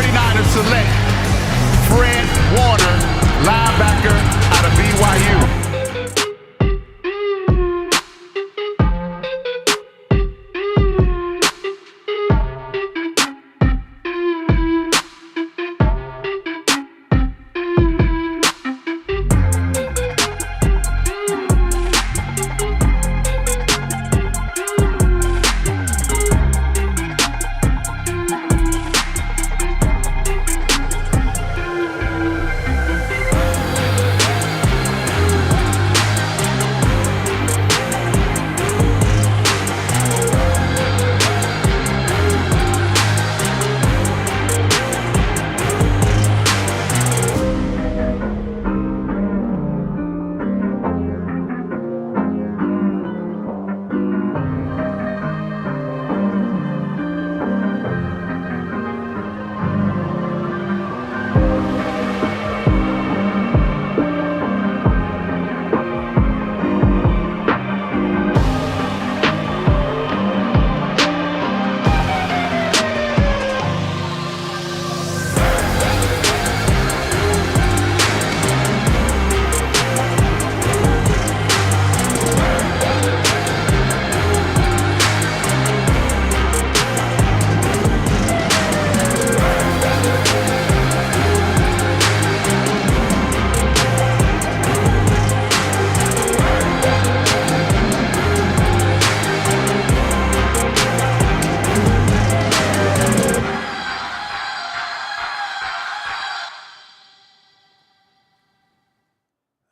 49ers select Fred Warner, linebacker out of BYU.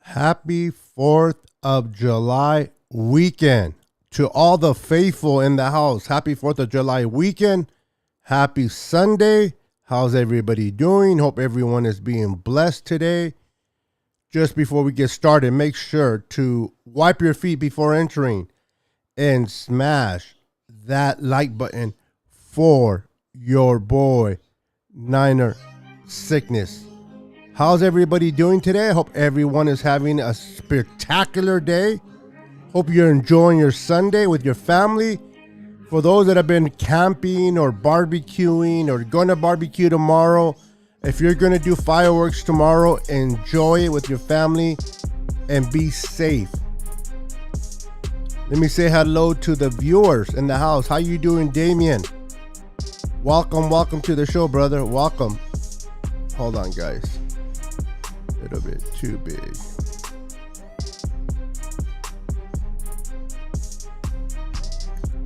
Happy 4th of July weekend to all the faithful in the house. Happy 4th of July weekend. Happy Sunday. How's everybody doing? Hope everyone is being blessed today. Just before we get started, make sure to wipe your feet before entering and smash that like button for your boy, Niner Sickness. How's everybody doing today? I hope everyone is having a spectacular day. Hope you're enjoying your Sunday with your family. For those that have been camping or barbecuing or going to barbecue tomorrow, if you're going to do fireworks tomorrow, enjoy it with your family and be safe. Let me say hello to the viewers in the house. How you doing, Damien? Welcome to the show, brother. Welcome. Hold on, guys. A little bit too big.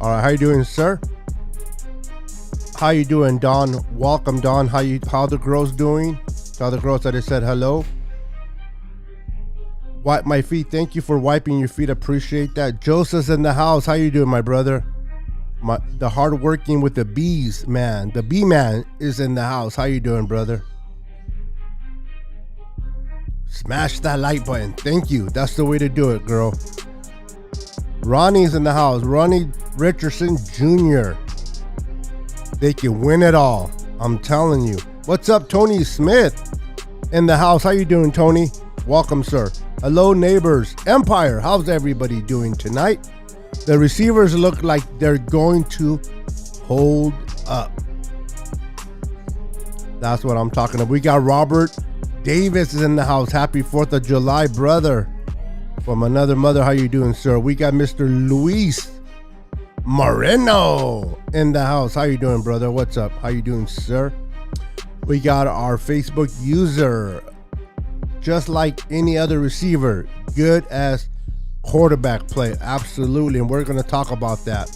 All right, how you doing, sir? How you doing, Don? Welcome, Don. How the girls doing? How the girls that I said hello. Wipe my feet. Thank you for wiping your feet. Appreciate that. Joseph's in the house. How you doing, my brother? The hard working with the bees, man. The bee man is in the house. How you doing, brother? Smash that like button. Thank you. That's the way to do it, girl. Ronnie's in the house. Ronnie Richardson Jr. They can win it all. I'm telling you. What's up, Tony Smith in the house? How you doing, Tony? Welcome, sir. Hello, neighbors. Empire, how's everybody doing tonight? The receivers look like they're going to hold up. That's what I'm talking about. We got Robert Davis is in the house. Happy 4th of July, brother. From another mother, how you doing, sir? We got Mr. Luis Moreno in the house. How you doing, brother? What's up? How you doing, sir? We got our Facebook user. Just like any other receiver, good as quarterback play. Absolutely. And we're going to talk about that.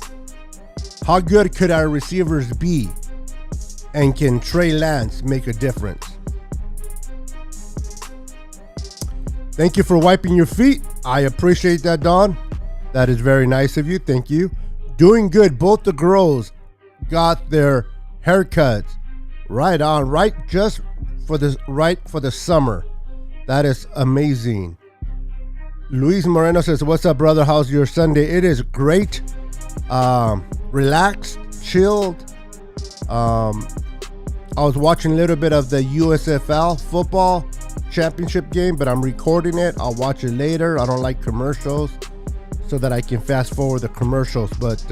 How good could our receivers be? And can Trey Lance make a difference? Thank you for wiping your feet. I appreciate that, Don. That is very nice of you. Thank you. Doing good. Both the girls got their haircuts right on, right for the summer. That is amazing. Luis Moreno says, what's up, brother? How's your Sunday? It is great. Relaxed, chilled. I was watching a little bit of the USFL football championship game, but I'm recording it. I'll watch it later. I don't like commercials, so that I can fast forward the commercials. But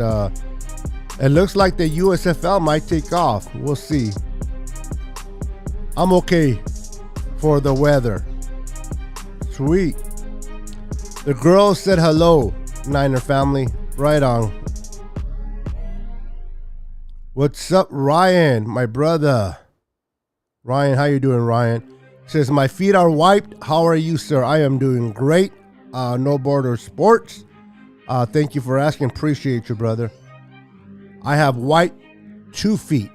it looks like the USFL might take off. We'll see. I'm okay for the weather. Sweet. The girls said hello, Niner family. Right on. What's up, Ryan, my brother? Ryan, how you doing, Ryan? Says, my feet are wiped. How are you, sir? I am doing great. No Border Sports. Thank you for asking. Appreciate you, brother. I have white 2 feet.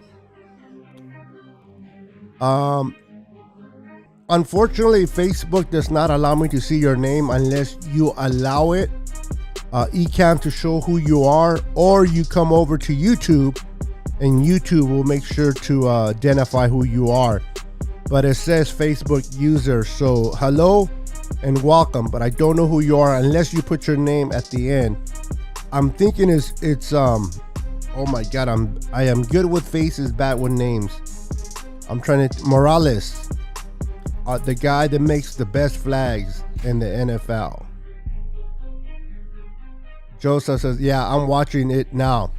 Unfortunately, Facebook does not allow me to see your name unless you allow it. Ecamm to show who you are, or you come over to YouTube, and YouTube will make sure to identify who you are. But it says Facebook user, so hello and welcome, but I don't know who you are unless you put your name at the end. I'm thinking it's oh my god, I am good with faces, bad with names. I'm trying to Morales, the guy that makes the best flags in the NFL. Joseph says, yeah, I'm watching it now.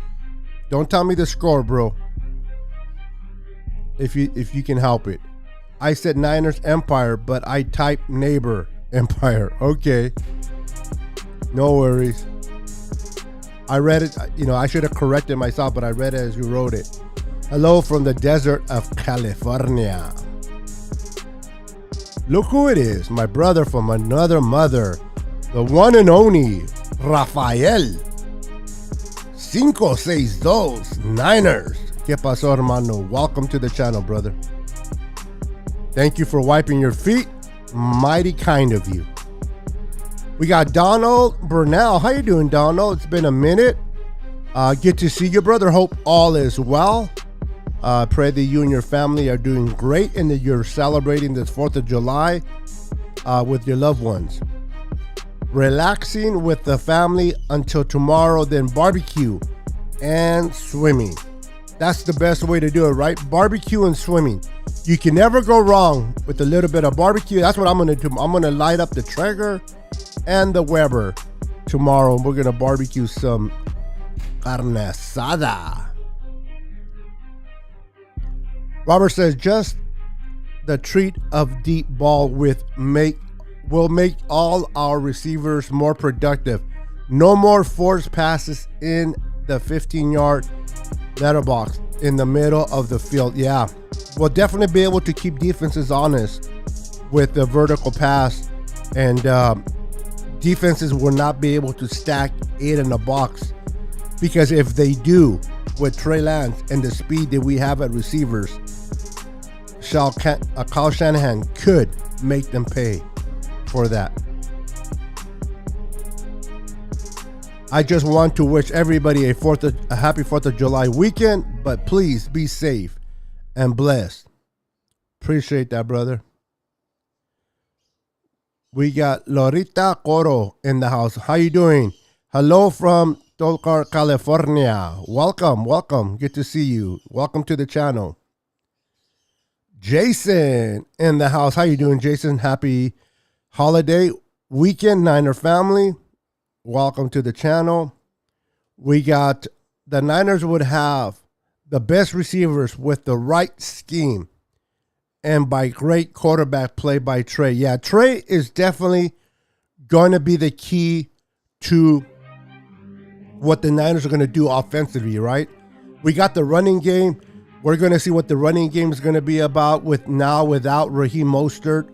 Don't tell me the score, bro. If you can help it. I said Niners Empire, but I typed neighbor Empire. Okay. No worries. I read it, I should have corrected myself, but I read it as you wrote it. Hello from the desert of California. Look who it is, my brother from another mother, the one and only Rafael. 562 Niners. ¿Qué pasó, hermano? Welcome to the channel, brother. Thank you for wiping your feet. Mighty kind of you. We got Donald Burnell. How you doing, Donald? It's been a minute. Good to see you, brother. Hope all is well. Pray that you and your family are doing great and that you're celebrating this 4th of July with your loved ones. Relaxing with the family until tomorrow, then barbecue and swimming. That's the best way to do it, right? Barbecue and swimming. You can never go wrong with a little bit of barbecue. That's what I'm going to do. I'm going to light up the Traeger and the Weber tomorrow. And we're going to barbecue some carne asada. Robert says, just the treat of deep ball will make all our receivers more productive. No more forced passes in the 15-yard letterbox in the middle of the field. Yeah, we'll definitely be able to keep defenses honest with the vertical pass, and defenses will not be able to stack 8 in the box, because if they do, with Trey Lance and the speed that we have at receivers, Kyle Shanahan could make them pay for that. I just want to wish everybody a happy 4th of July weekend, but please be safe and blessed. Appreciate that, brother. We got Lorita Coro in the house. How you doing? Hello from Tolcar, California. Welcome. Good to see you. Welcome to the channel. Jason in the house. How you doing, Jason? Happy holiday weekend, Niner family. Welcome to the channel. We got the Niners would have the best receivers with the right scheme and by great quarterback play by Trey. Yeah, Trey is definitely going to be the key to what the Niners are going to do offensively, right? We got the running game. We're going to see what the running game is going to be about without Raheem Mostert.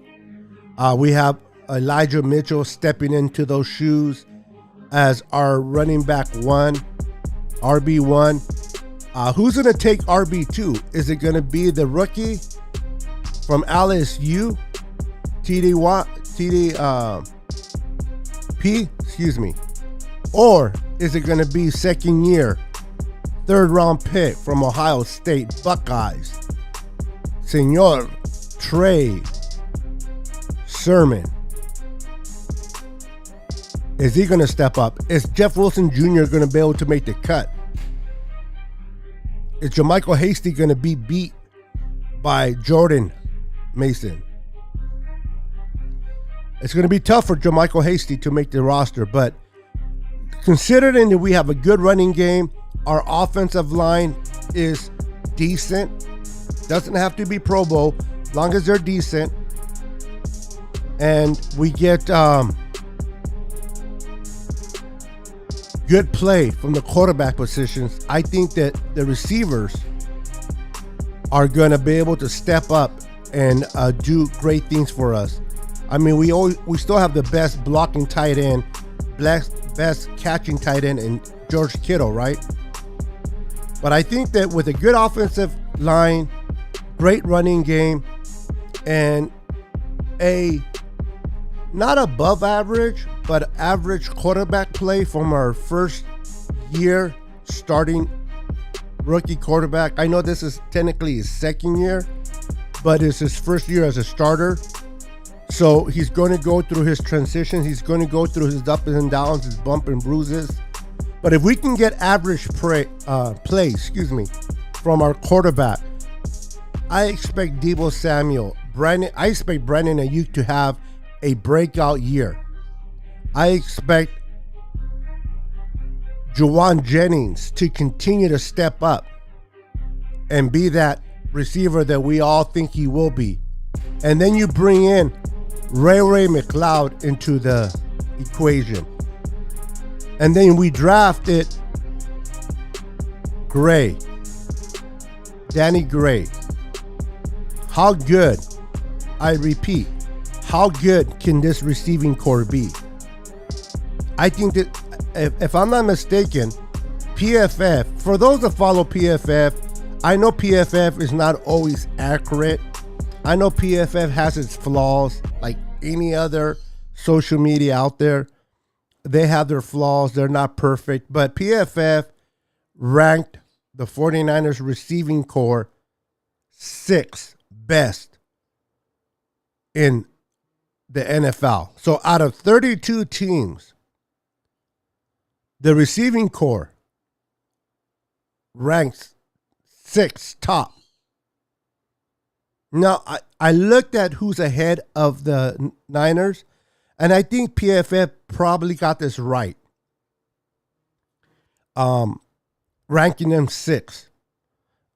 We have Elijah Mitchell stepping into those shoes as our running back one, RB1. Who's going to take RB2? Is it going to be the rookie from LSU, P, or is it going to be second year, 3rd round pick from Ohio State Buckeyes, Senor Trey Sermon? Is he going to step up? Is Jeff Wilson Jr. going to be able to make the cut? Is JaMycal Hasty going to be beat by Jordan Mason? It's going to be tough for JaMycal Hasty to make the roster, but considering that we have a good running game, our offensive line is decent. Doesn't have to be Pro Bowl, as long as they're decent, and we get good play from the quarterback positions, I think that the receivers are going to be able to step up and do great things for us. I mean, we still have the best blocking tight end, best catching tight end in George Kittle, right? But I think that with a good offensive line, great running game, and a not above average, but average quarterback play from our first year starting rookie quarterback. I know this is technically his second year, but it's his first year as a starter. So he's going to go through his transitions. He's going to go through his ups and downs, his bumps and bruises. But if we can get average play, from our quarterback, I expect Deebo Samuel, I expect Brandon Ayuk to have a breakout year. I expect Juwan Jennings to continue to step up and be that receiver that we all think he will be. And then you bring in Ray McLeod into the equation. And then we drafted Gray, Danny Gray. How good, I repeat, how good can this receiving core be? I think that, if I'm not mistaken, PFF, for those that follow PFF, I know PFF is not always accurate. I know PFF has its flaws like any other social media out there. They have their flaws. They're not perfect. But PFF ranked the 49ers receiving core 6th best in the NFL. So out of 32 teams, the receiving core ranks 6th top. Now, I looked at who's ahead of the Niners, and I think PFF probably got this right. Ranking them 6th.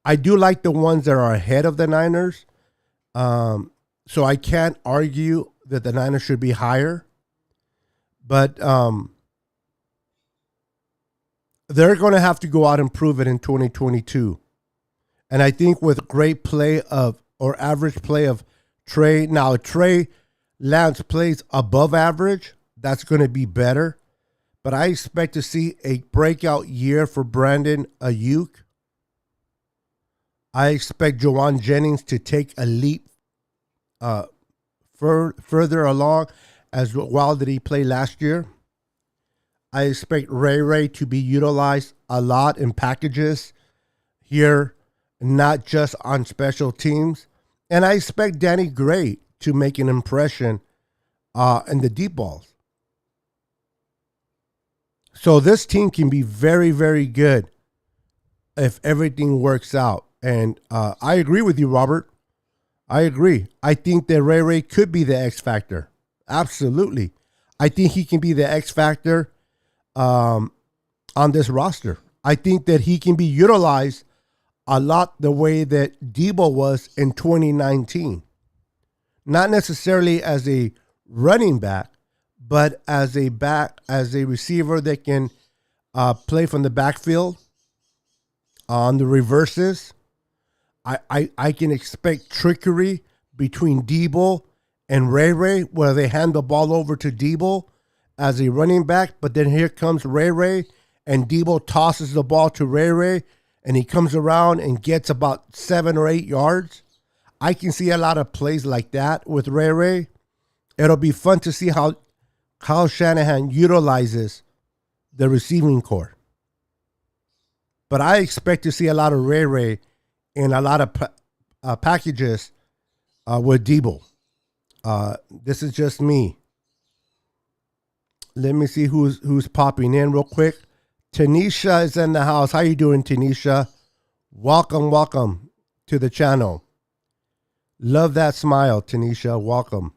I do like the ones that are ahead of the Niners. So I can't argue that the Niners should be higher. But they're going to have to go out and prove it in 2022. And I think with great play or average play of Trey. Now, Trey Lance plays above average. That's going to be better. But I expect to see a breakout year for Brandon Ayuk. I expect Juwan Jennings to take a leap further along as well did he play last year. I expect Ray to be utilized a lot in packages here, not just on special teams. And I expect Danny Gray to make an impression in the deep balls. So this team can be very, very good if everything works out. And I agree with you, Robert. I agree. I think that Ray could be the X factor. Absolutely. I think he can be the X factor on this roster. I think that he can be utilized a lot the way that Deebo was in 2019. Not necessarily as a running back, but as a receiver that can play from the backfield on the reverses. I can expect trickery between Deebo and Ray where they hand the ball over to Deebo as a running back, but then here comes Ray and Deebo tosses the ball to Ray and he comes around and gets about 7 or 8 yards. I can see a lot of plays like that with Ray. It'll be fun to see how Kyle Shanahan utilizes the receiving core. But I expect to see a lot of Ray and a lot of packages with Deebo. This is just me. Let me see who's popping in real quick. Tanisha is in the house. How you doing, Tanisha? Welcome to the channel. Love that smile, Tanisha. Welcome.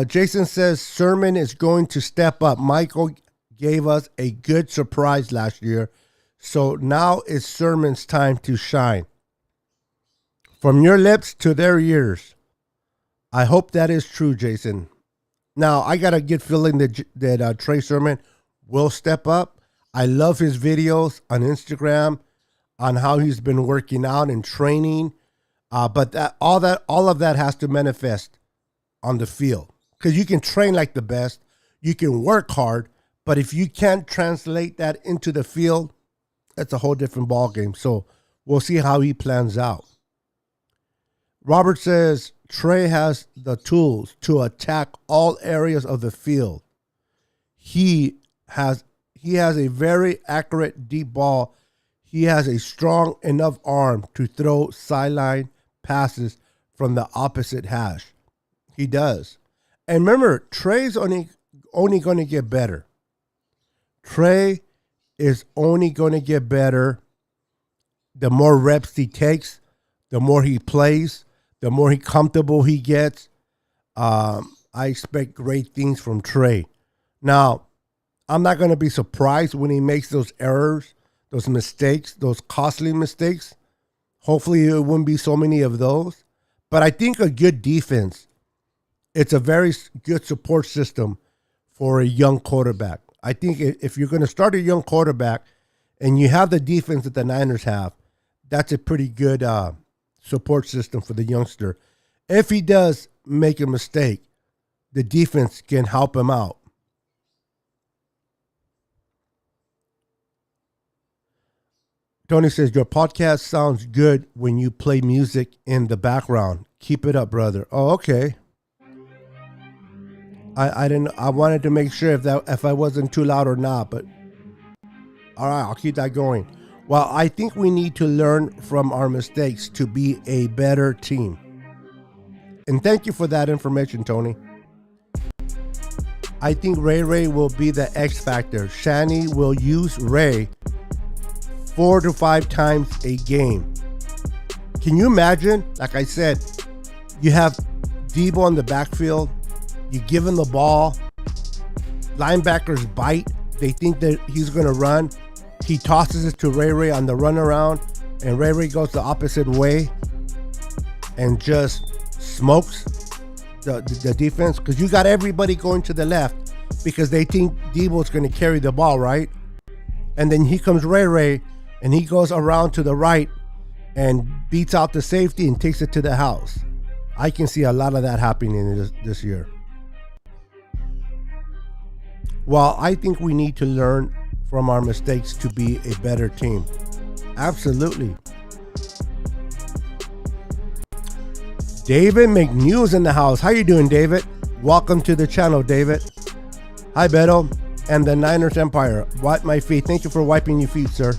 Jason says Sermon is going to step up. Michael gave us a good surprise last year, so now it's Sermon's time to shine. From your lips to their ears. I hope that is true, Jason. Now, I got a good feeling that Trey Sermon will step up. I love his videos on Instagram on how he's been working out and training. But all of that has to manifest on the field. Because you can train like the best. You can work hard. But if you can't translate that into the field, that's a whole different ballgame. So we'll see how he plans out. Robert says Trey has the tools to attack all areas of the field. He has a very accurate deep ball. He has a strong enough arm to throw sideline passes from the opposite hash. He does. And remember, Trey's only going to get better. Trey is only going to get better the more reps he takes, the more he plays, the more comfortable he gets. I expect great things from Trey. Now, I'm not going to be surprised when he makes those errors, those mistakes, those costly mistakes. Hopefully, it wouldn't be so many of those. But I think a good defense, it's a very good support system for a young quarterback. I think if you're going to start a young quarterback and you have the defense that the Niners have, that's a pretty good support system for the youngster. If he does make a mistake, the defense can help him out. Tony says, your podcast sounds good when you play music in the background. Keep it up, brother. Oh, okay. I wanted to make sure if I wasn't too loud or not, but all right, I'll keep that going. Well, I think we need to learn from our mistakes to be a better team. And thank you for that information, Tony. I think Ray will be the X factor. Shanny will use Ray 4 to 5 times a game. Can you imagine? Like I said, you have Debo in the backfield. You give him the ball. Linebackers bite. They think that he's going to run. He tosses it to Ray on the runaround, and Ray goes the opposite way and just smokes the defense, because you got everybody going to the left because they think Debo's going to carry the ball, right? And then he comes Ray, and he goes around to the right and beats out the safety and takes it to the house. I can see a lot of that happening this year. Well, I think we need to learn from our mistakes to be a better team. Absolutely. David McNews in the house. How you doing, David? Welcome to the channel, David. Hi, Beto and the Niners Empire. Wipe my feet. Thank you for wiping your feet, sir.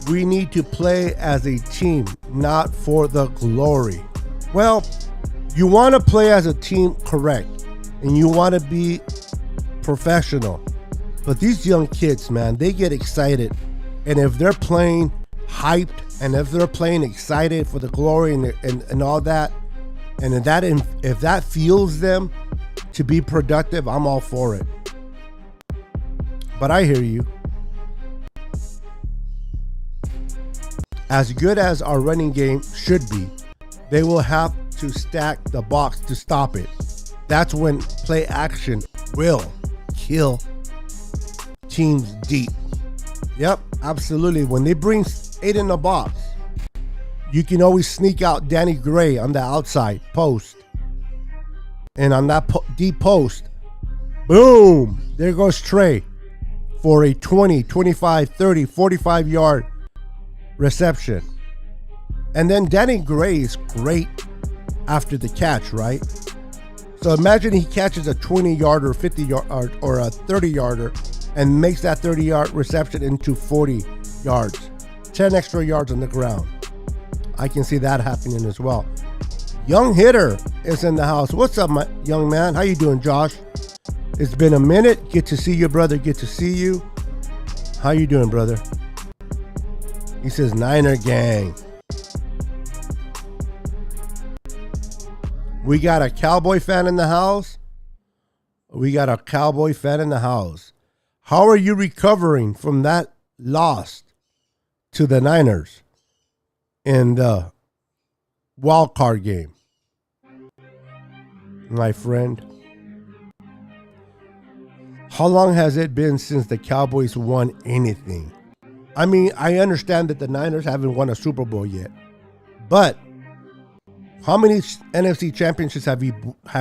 We need to play as a team, not for the glory. Well, you want to play as a team, correct, and you want to be professional. But these young kids, man, they get excited. And if they're playing hyped, and if they're playing excited for the glory and all that, and if that fuels them to be productive, I'm all for it. But I hear you. As good as our running game should be, they will have to stack the box to stop it. That's when play action will kill teams deep. Yep, absolutely. When they bring 8 in the box, you can always sneak out Danny Gray on the outside post. And on that deep post, boom, there goes Trey for a 20, 25, 30, 45 yard reception. And then Danny Gray is great after the catch, right? So imagine he catches a 20-yarder, 50-yard, or a 30-yarder and makes that 30-yard reception into 40 yards. 10 extra yards on the ground. I can see that happening as well. Young Hitter is in the house. What's up, my young man? How you doing, Josh? It's been a minute. Good to see you, brother. Good to see you. How you doing, brother? He says, Niner gang. We got a Cowboy fan in the house. We got a Cowboy fan in the house. How are you recovering from that loss to the Niners? in the wild card game. My friend, how long has it been since the Cowboys won anything? I mean, I understand that the Niners haven't won a Super Bowl yet, but how many NFC championships have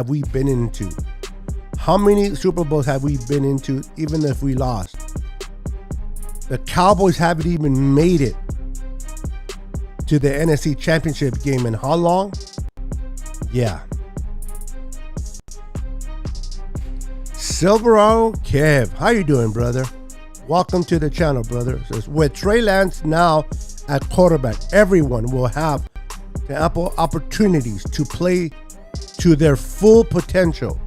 we been into? How many Super Bowls have we been into, even if we lost? The Cowboys haven't even made it to the NFC championship game in how long? Yeah. Silverado Kev, how you doing, brother? Welcome to the channel, brother. Says, with Trey Lance now at quarterback, everyone will have the ample opportunities to play to their full potential.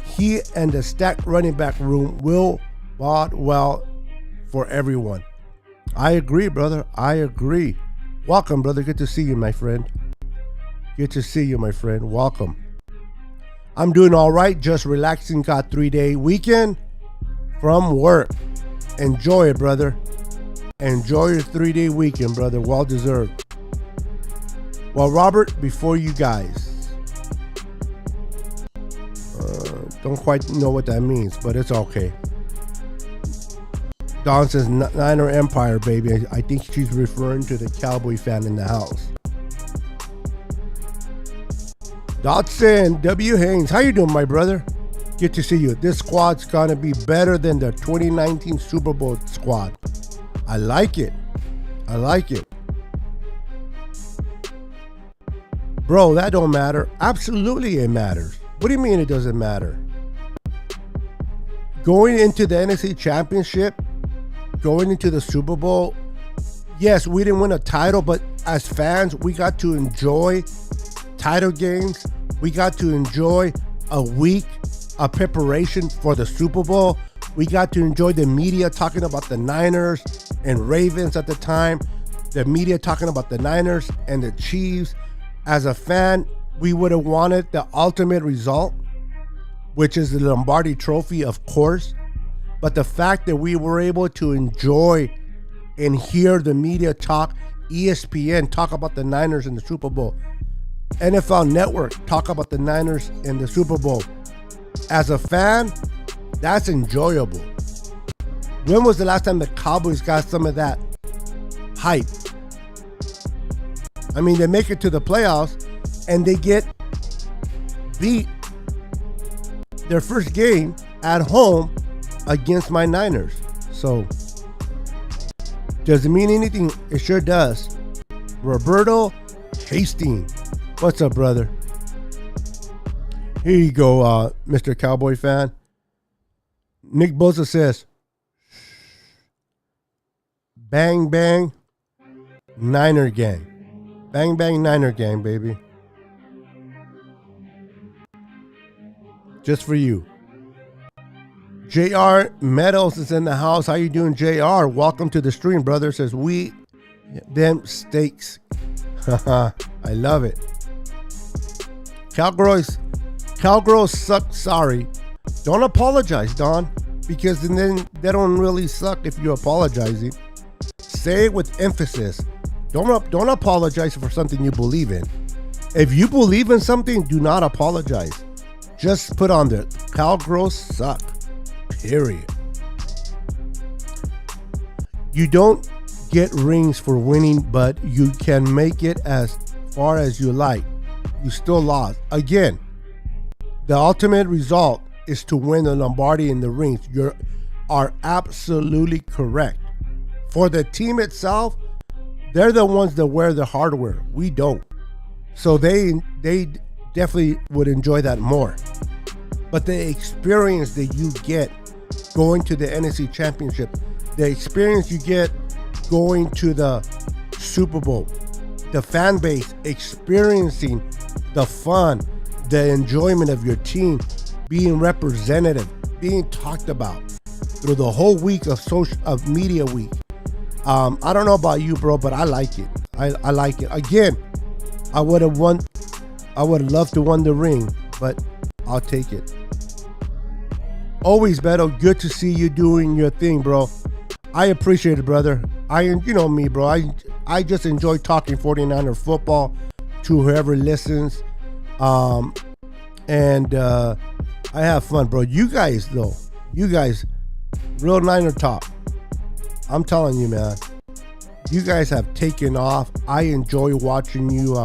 He and the stacked running back room will bode well for everyone. I agree, brother. I agree. Welcome, brother. Good to see you, my friend. Good to see you, my friend. Welcome. I'm doing all right. Just relaxing. Got 3-day weekend from work. Enjoy it, brother. Enjoy your 3-day weekend, brother. Well deserved. Well, Robert, before you guys, don't quite know what that means, but it's okay. Don says Niner Empire, baby. I think she's referring to the Cowboy fan in the house. Dotson W. Haynes, how you doing, my brother? Good to see you. This squad's gonna be better than the 2019 Super Bowl squad. I like it. I like it. Bro, that don't matter. Absolutely it matters. What do you mean it doesn't matter? Going into the NFC Championship, going into the Super Bowl, yes, we didn't win a title, but as fans, we got to enjoy title games. We got to enjoy a week of preparation for the Super Bowl. We got to enjoy the media talking about the Niners and Ravens at the time. The media talking about the Niners and the Chiefs. As a fan, we would have wanted the ultimate result, which is the Lombardi Trophy, of course. But the fact that we were able to enjoy and hear the media talk, ESPN talk about the Niners in the Super Bowl, NFL Network talk about the Niners in the Super Bowl. As a fan, that's enjoyable. When was the last time the Cowboys got some of that hype? I mean, they make it to the playoffs and they get beat their first game at home against my Niners. So, does it mean anything? It sure does. Roberto Hastings. What's up, brother? Here you go, Mr. Cowboy fan. Nick Bosa says, bang, bang, Niner gang. Bang, bang, Niner gang, baby. Just for you. JR Meadows is in the house. How you doing, JR? Welcome to the stream, brother. Says, we them steaks. I love it. Cowgirls suck. Sorry. Don't apologize, Don, because then they don't really suck if you're apologizing. Say it with emphasis. Don't apologize for something you believe in. If you believe in something, do not apologize. Just put on there, Cowgirls suck. Period. You don't get rings for winning, but you can make it as far as you like. You still lost. Again, the ultimate result is to win the Lombardi and the rings. You are absolutely correct. For the team itself, they're the ones that wear the hardware. We don't. So they definitely would enjoy that more. But the experience that you get going to the NFC Championship, the experience you get going to the Super Bowl, the fan base experiencing the fun, the enjoyment of your team being representative, being talked about through the whole week of media week. I don't know about you, bro, but I like it. I like it. Again, I would have loved to win the ring, but I'll take it. Always, Beto, good to see you doing your thing, bro. I appreciate it, brother. you know me, bro. I just enjoy talking 49er football to whoever listens. And I have fun, bro. You guys, real Niner talk. I'm telling you, man. You guys have taken off. I enjoy watching you,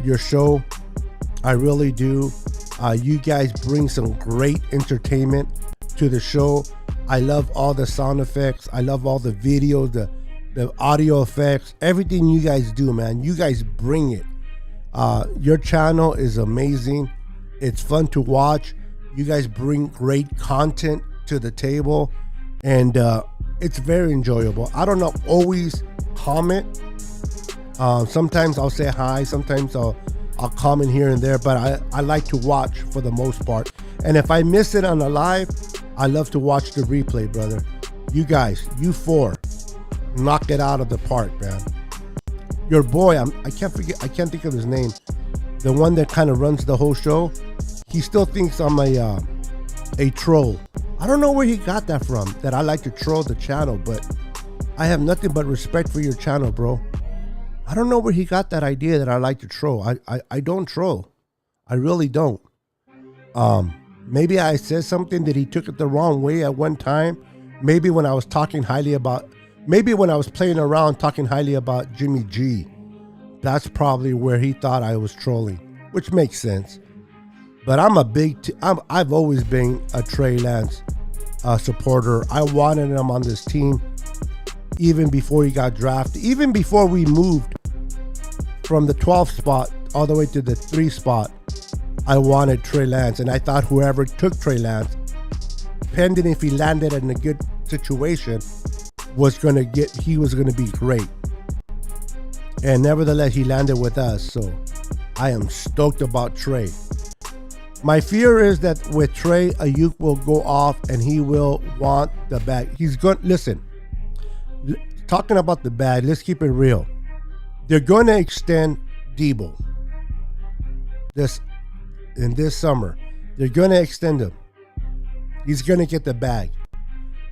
your show. I really do. You guys bring some great entertainment to the show. I love all the sound effects. I love all the videos, the audio effects, everything you guys do, man. You guys bring it. Your channel is amazing. It's fun to watch. You guys bring great content to the table, and it's very enjoyable. I don't know, always comment. Sometimes I'll say hi. Sometimes I'll comment here and there, but I like to watch for the most part. And if I miss it on the live, I love to watch the replay, brother. You guys, you four, knock it out of the park, man. Your boy, I can't think of his name. The one that kind of runs the whole show. He still thinks I'm a troll. I don't know where he got that from, that I like to troll the channel, but I have nothing but respect for your channel, bro. I don't know where he got that idea that I like to troll. I don't troll. I really don't. Maybe I said something that he took it the wrong way at one time. Maybe when I was playing around talking highly about Jimmy G. That's probably where he thought I was trolling, which makes sense. But I've always been a Trey Lance supporter. I wanted him on this team even before he got drafted, even before we moved from the 12th spot all the way to the 3 spot. I wanted Trey Lance, and I thought whoever took Trey Lance, pending if he landed in a good situation, he was going to be great. And nevertheless, he landed with us, so I am stoked about Trey. My fear is that with Trey, Aiyuk will go off and he will want the bag. Listen, talking about the bag, let's keep it real. They're going to extend Debo in this summer. They're going to extend him. He's going to get the bag.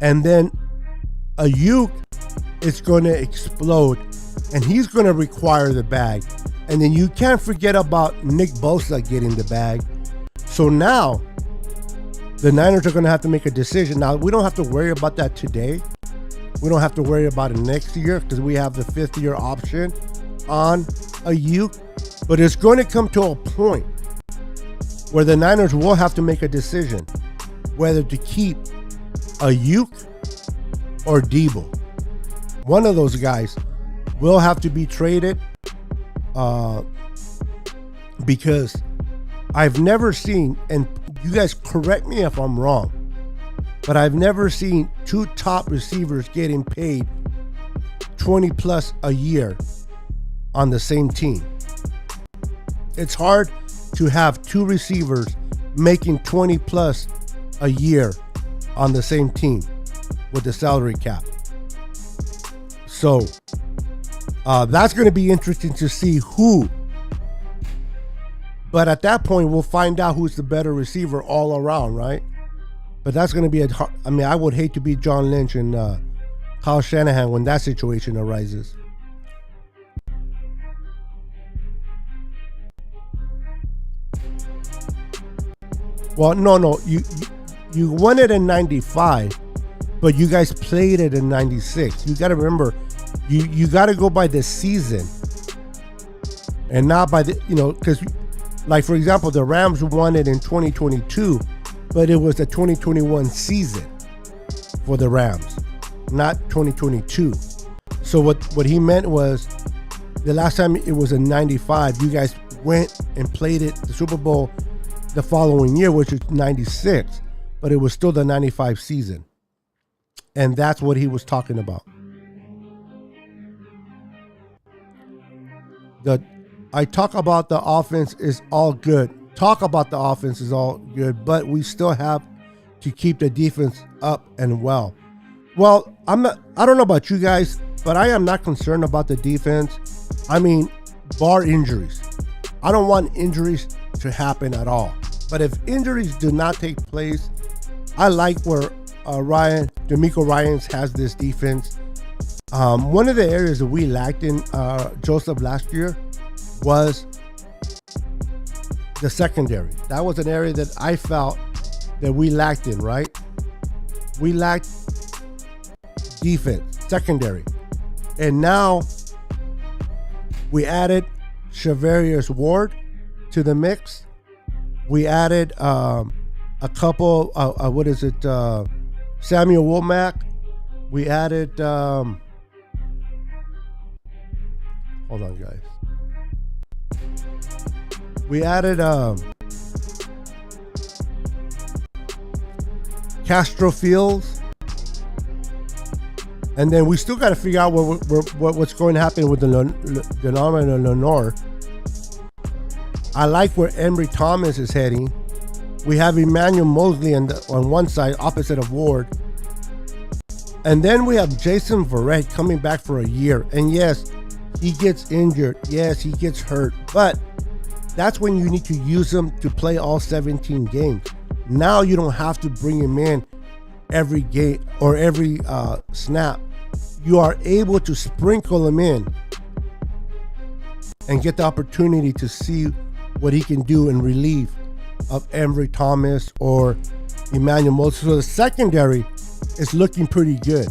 And then Aiyuk is going to explode and he's going to require the bag. And then you can't forget about Nick Bosa getting the bag. So now the Niners are going to have to make a decision. Now, we don't have to worry about that today. We don't have to worry about it next year because we have the 5th-year option on Aiyuk. But it's going to come to a point where the Niners will have to make a decision whether to keep Aiyuk or Debo. One of those guys will have to be traded because I've never seen, and you guys correct me if I'm wrong, but I've never seen 2 top receivers getting paid 20 plus a year on the same team. It's hard to have 2 receivers making 20 plus a year on the same team with the salary cap. So that's going to be interesting to see who. But at that point, we'll find out who's the better receiver all around, right? But that's going to be I would hate to be John Lynch and Kyle Shanahan when that situation arises. Well, no. You won it in 95, but you guys played it in 96. You got to remember, you got to go by the season and not by the, because like, for example, the Rams won it in 2022, but it was the 2021 season for the Rams, not 2022. So what he meant was the last time it was in 95, you guys went and played it, the Super Bowl, the following year, which is 96, but it was still the 95 season. And that's what he was talking about. I talk about the offense is all good. But we still have to keep the defense up and well. Well, I don't know about you guys, but I am not concerned about the defense. I mean, bar injuries. I don't want injuries to happen at all. But if injuries do not take place, I like where DeMeco Ryans has this defense. One of the areas that we lacked in Joseph last year was the secondary. That was an area that I felt that we lacked in, right? We lacked defense, secondary. And now we added Charvarius Ward to the mix. We added a couple, Samuel Womack. We added, hold on, guys. We added Castro Fields. And then we still got to figure out what's going to happen with the Denarma and Lenore. I like where Emery Thomas is heading. We have Emmanuel Mosley on one side, opposite of Ward. And then we have Jason Verrett coming back for a year. And yes, he gets injured. Yes, he gets hurt. But that's when you need to use him to play all 17 games. Now you don't have to bring him in every game or every snap. You are able to sprinkle him in and get the opportunity to see what he can do in relief of Emery Thomas or Emmanuel Mosley. So the secondary is looking pretty good.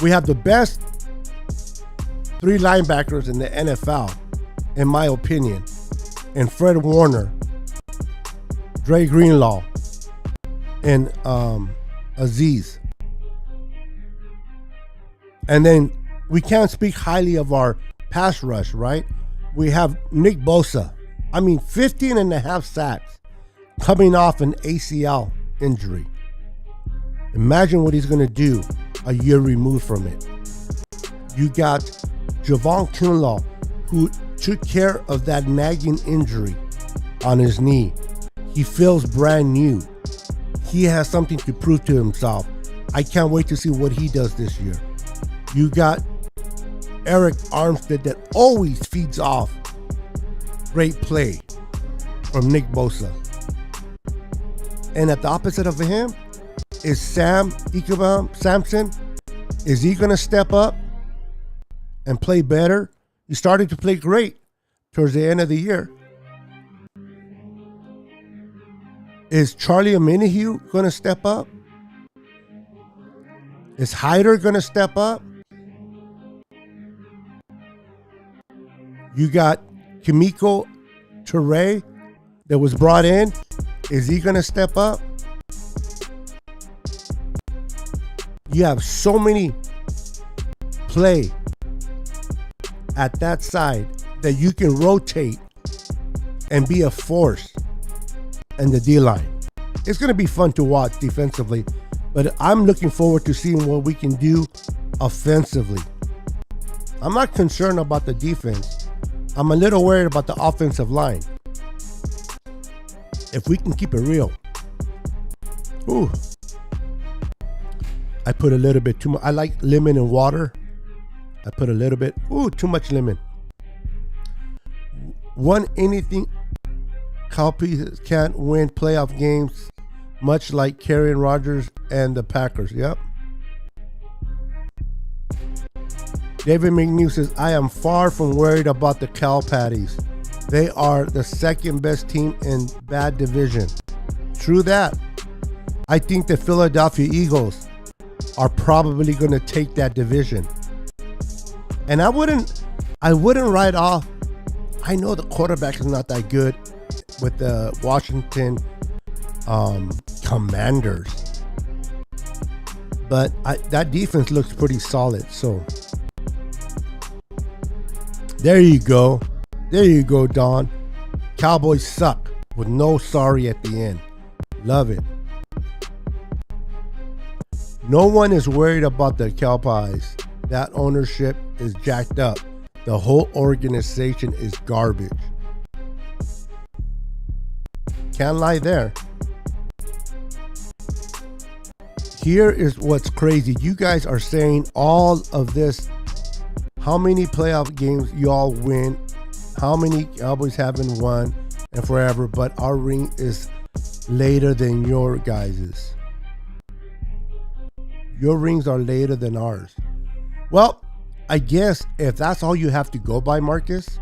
We have the best 3 linebackers in the NFL, in my opinion, and Fred Warner, Dre Greenlaw, and Aziz. And then we can't speak highly of our pass rush, right? We have Nick Bosa. 15 and a half sacks coming off an ACL injury. Imagine what he's going to do a year removed from it. You got Javon Kinlaw, who took care of that nagging injury on his knee. He feels brand new. He has something to prove to himself. I can't wait to see what he does this year. You got Eric Armstead that always feeds off great play from Nick Bosa. And at the opposite of him is Sam Samson. Is he going to step up and play better? He started to play great towards the end of the year. Is Charlie Omenihu going to step up? Is Hyder going to step up? You got Kimiko Toure that was brought in. Is he going to step up? You have so many play at that side that you can rotate and be a force in the D-line. It's going to be fun to watch defensively, but I'm looking forward to seeing what we can do offensively. I'm not concerned about the defense. I'm a little worried about the offensive line. If we can keep it real. Ooh. I put a little bit too much. I like lemon and water. I put a little bit. Ooh, too much lemon. Anything. Cowboys can't win playoff games, much like Aaron Rodgers and the Packers. Yep. David McNew says, I am far from worried about the Cal Patties. They are the second best team in that division. True that. I think the Philadelphia Eagles are probably going to take that division. And I wouldn't write off. I know the quarterback is not that good with the Washington Commanders. But that defense looks pretty solid. So there you go. There you go, Don. Cowboys suck with no sorry at the end. Love it. No one is worried about the Cowboys. That ownership is jacked up. The whole organization is garbage. Can't lie there. Here is what's crazy. You guys are saying all of this. How many playoff games y'all win? How many Cowboys haven't won and forever? But our ring is later than your guys's. Your rings are later than ours. Well, I guess if that's all you have to go by, Marcus,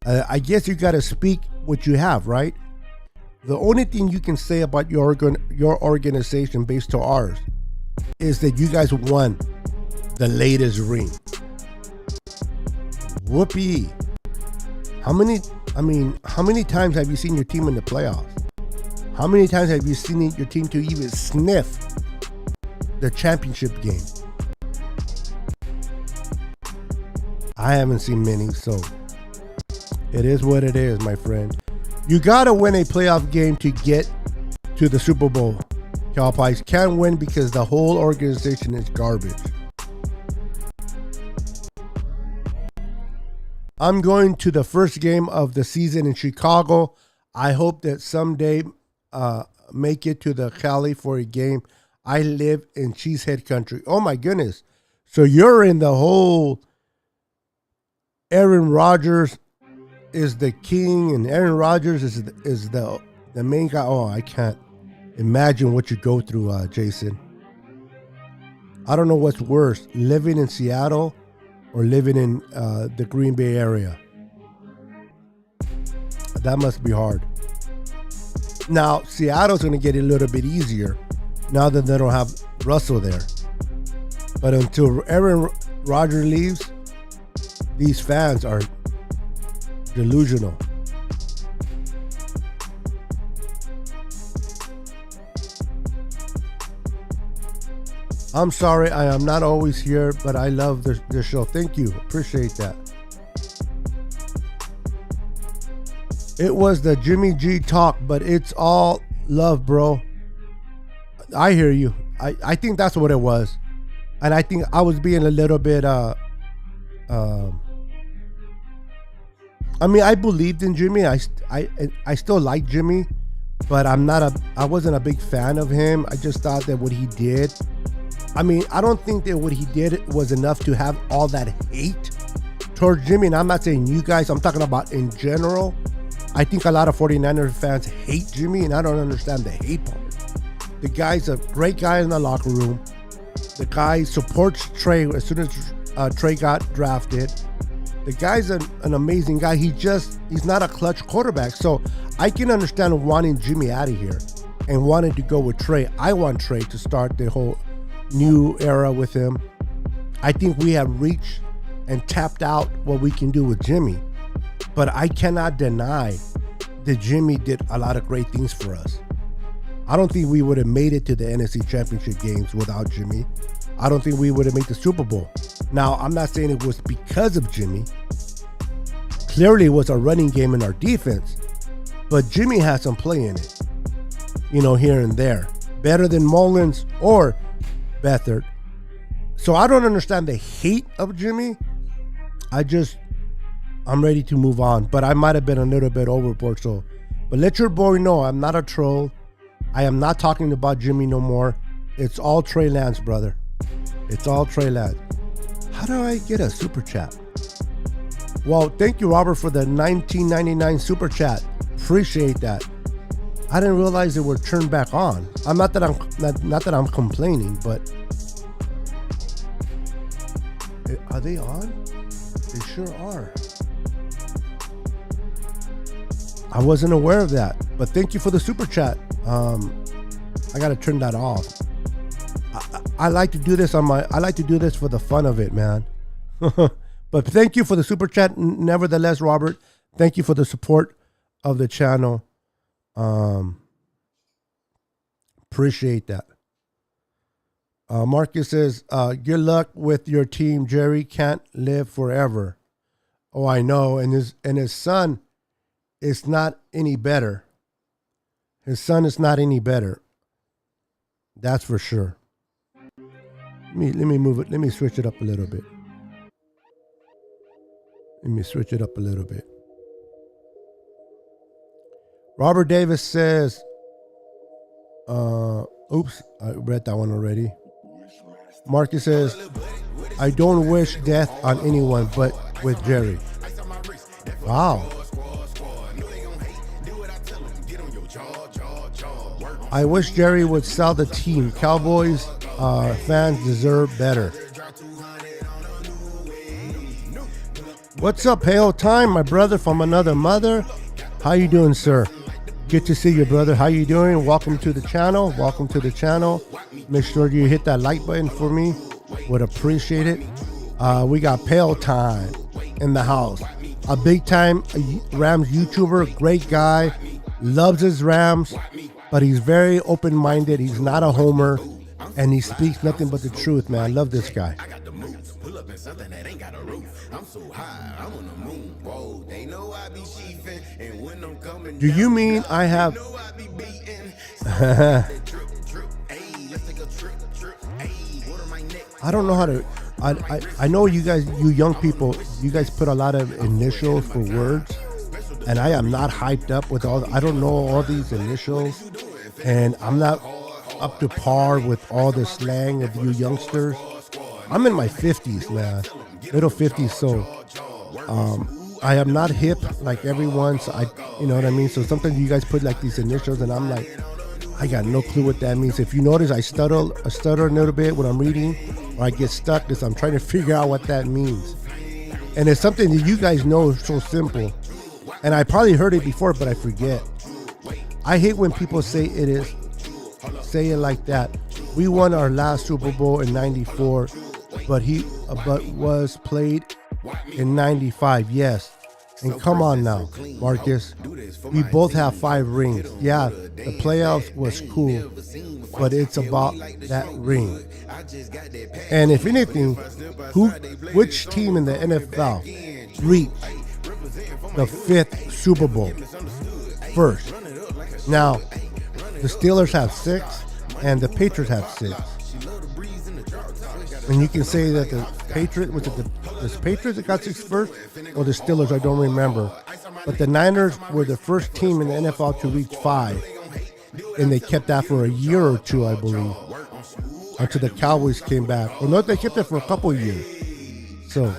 I guess you got to speak what you have, right? The only thing you can say about your organization based to ours is that you guys won the latest ring. Whoopee. How many times have you seen your team in the playoffs? How many times have you seen your team to even sniff the championship game? I haven't seen many, so it is what it is, my friend. You gotta win a playoff game to get to the Super Bowl. Cowboys can't win because the whole organization is garbage. I'm going to the first game of the season in Chicago. I hope that someday make it to the Cali for a game. I live in Cheesehead country. Oh my goodness. So you're in the whole Aaron Rodgers is the king and Aaron Rodgers is the main guy. Oh, I can't imagine what you go through, Jason. I don't know what's worse, living in Seattle or living in the Green Bay area. That must be hard. Now, Seattle's going to get a little bit easier now that they don't have Russell there. But until Aaron Rodgers leaves, these fans are delusional. I'm sorry, I am not always here, but I love the show. Thank you. Appreciate that. It was the Jimmy G talk, but it's all love, bro. I hear you. I think that's what it was. And I think I was being a little bit I believed in Jimmy. I still like Jimmy, but I wasn't a big fan of him. I just thought that what he did, I don't think that what he did was enough to have all that hate towards Jimmy. And I'm not saying you guys, I'm talking about in general. I think a lot of 49ers fans hate Jimmy, and I don't understand the hate part. The guy's a great guy in the locker room. The guy supports Trey as soon as Trey got drafted. The guy's an amazing guy. He's not a clutch quarterback. So I can understand wanting Jimmy out of here and wanting to go with Trey. I want Trey to start the whole new era with him. I think we have reached and tapped out what we can do with Jimmy. But I cannot deny that Jimmy did a lot of great things for us. I don't think we would have made it to the NFC Championship games without Jimmy. I don't think we would have made the Super Bowl. Now, I'm not saying it was because of Jimmy. Clearly, it was our running game and our defense. But Jimmy had some play in it, here and there. Better than Mullins or Beathard. So I don't understand the hate of Jimmy. I'm ready to move on, but I might have been a little bit overboard. But let your boy know I'm not a troll. I am not talking about Jimmy no more. It's all Trey Lance, brother. It's all Trey Lance. How do I get a super chat? Well, thank you, Robert, for the $19.99 super chat. Appreciate that. I didn't realize they were turned back on. I'm not that I'm complaining, but are they on? They sure are. I wasn't aware of that, but thank you for the super chat. I gotta turn that off. I like to do this I like to do this for the fun of it, man. But thank you for the super chat. Nevertheless, Robert, thank you for the support of the channel. Appreciate that. Marcus says, good luck with your team. Jerry can't live forever. Oh, I know. And his son is not any better. His son is not any better. That's for sure. Let me move it. Let me switch it up a little bit. Robert Davis says, oops, I read that one already. Marcus says, I don't wish death on anyone but with Jerry. Wow. I wish Jerry would sell the team. Cowboys fans deserve better. What's up, Hail Time, my brother from another mother? How you doing, sir? Good to see you, brother. How you doing? Welcome to the channel. Welcome to the channel. Make sure you hit that like button for me. Would appreciate it. We got Pale Time in the house. A big time Rams YouTuber, great guy, loves his Rams, but he's very open-minded. He's not a homer, and he speaks nothing but the truth, man. I love this guy. Do you mean I have... I don't know how to... I know you guys, you young people, you guys put a lot of initials for words, and I am not hyped up with all... I don't know all these initials, and I'm not up to par with all the slang of you youngsters. I'm in my 50s, man. Little 50s, so... I am not hip like everyone, so you know what I mean? So sometimes you guys put like these initials and I'm like, I got no clue what that means. If you notice, I stutter a little bit when I'm reading, or I get stuck because I'm trying to figure out what that means. And it's something that you guys know is so simple. And I probably heard it before, but I forget. I hate when people say it like that. We won our last Super Bowl in '94, but was played in '95, yes. And come on now, Marcus. We both have 5 rings. Yeah, the playoffs was cool, but it's about that ring. And if anything, which team in the NFL reached the 5th Super Bowl first? Now, the Steelers have 6, and the Patriots have 6. And you can say that the Patriots, was it the Patriots that got 6 first, or the Steelers? I don't remember. But the Niners were the first team in the NFL to reach 5, and they kept that for a year or 2, I believe, until the Cowboys came back. Well, no, they kept it for a couple of years. So,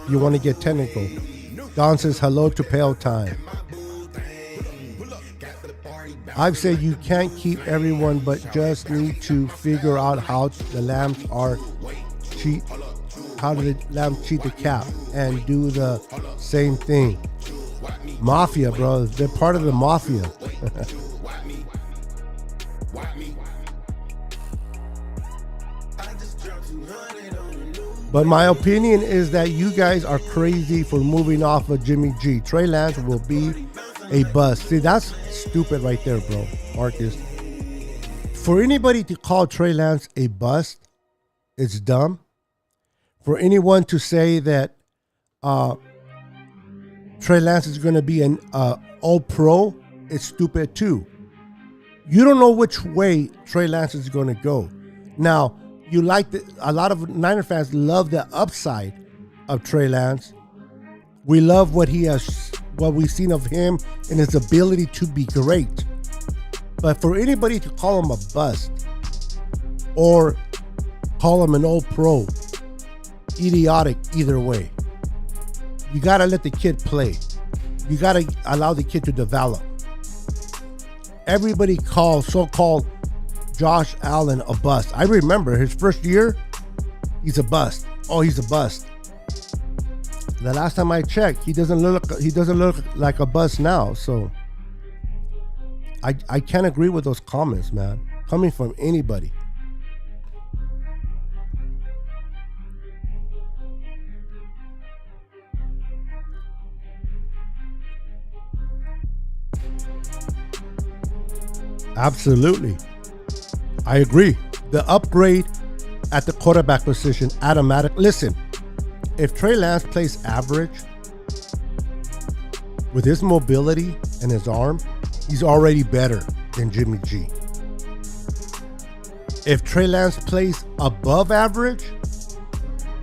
you want to get technical. Don says hello to Pale Time. I've said you can't keep everyone, but just need to figure out how the Lambs cheat the cap and do the same thing. Mafia, bro. They're part of the mafia. But my opinion is that you guys are crazy for moving off of Jimmy G. Trey Lance will be a bust. See, that's stupid right there, bro, Marcus. For anybody to call Trey Lance a bust, it's dumb. For anyone to say that Trey Lance is going to be an all-pro, it's stupid too. You don't know which way Trey Lance is going to go. Now, a lot of Niner fans love the upside of Trey Lance. We love what we've seen of him and his ability to be great. But for anybody to call him a bust or call him an old pro, idiotic either way. You got to let the kid play. You got to allow the kid to develop. Everybody calls so-called Josh Allen a bust. I remember his first year, he's a bust. Oh, he's a bust. The last time I checked, he doesn't look like a bust now. So I can't agree with those comments, man. Coming from anybody. Absolutely. I agree. The upgrade at the quarterback position, automatic. Listen, if Trey Lance plays average with his mobility and his arm, he's already better than Jimmy G. If Trey Lance plays above average,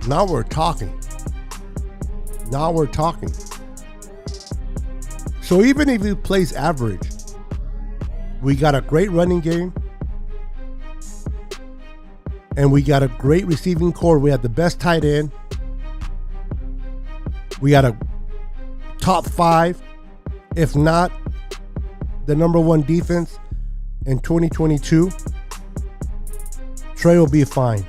now we're talking. Now we're talking. So even if he plays average, we got a great running game, and we got a great receiving core. We have the best tight end. We got a top 5, if not the number 1 defense in 2022. Trey will be fine.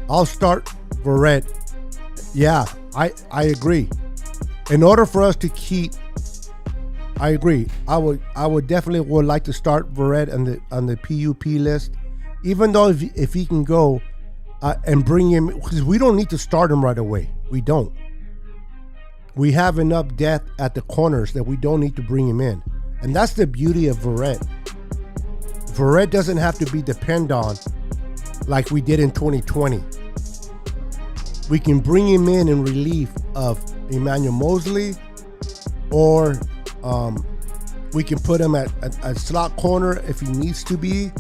I'll start Verrett. Yeah, I agree. In order for us to keep, I agree. I would definitely would like to start Verrett on the PUP list, even though if he can go and bring him, because we don't need to start him right away. We don't. We have enough depth at the corners that we don't need to bring him in, and that's the beauty of Verrett. Verrett doesn't have to be depended on like we did in 2020. We can bring him in relief of Emmanuel Mosley, or we can put him at slot corner if he needs to be,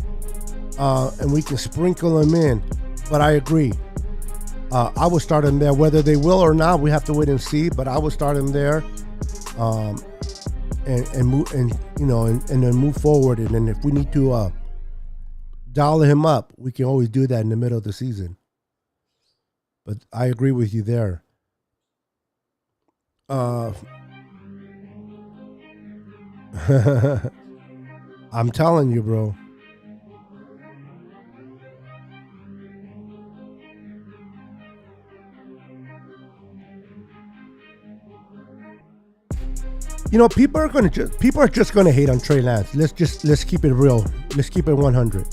and we can sprinkle him in. But I agree. I would start him there. Whether they will or not, we have to wait and see. But I would start him there, and move, and then move forward. And then if we need to dial him up, we can always do that in the middle of the season. But I agree with you there. I'm telling you, bro. People are just gonna hate on Trey Lance. Let's keep it real. Let's keep it 100.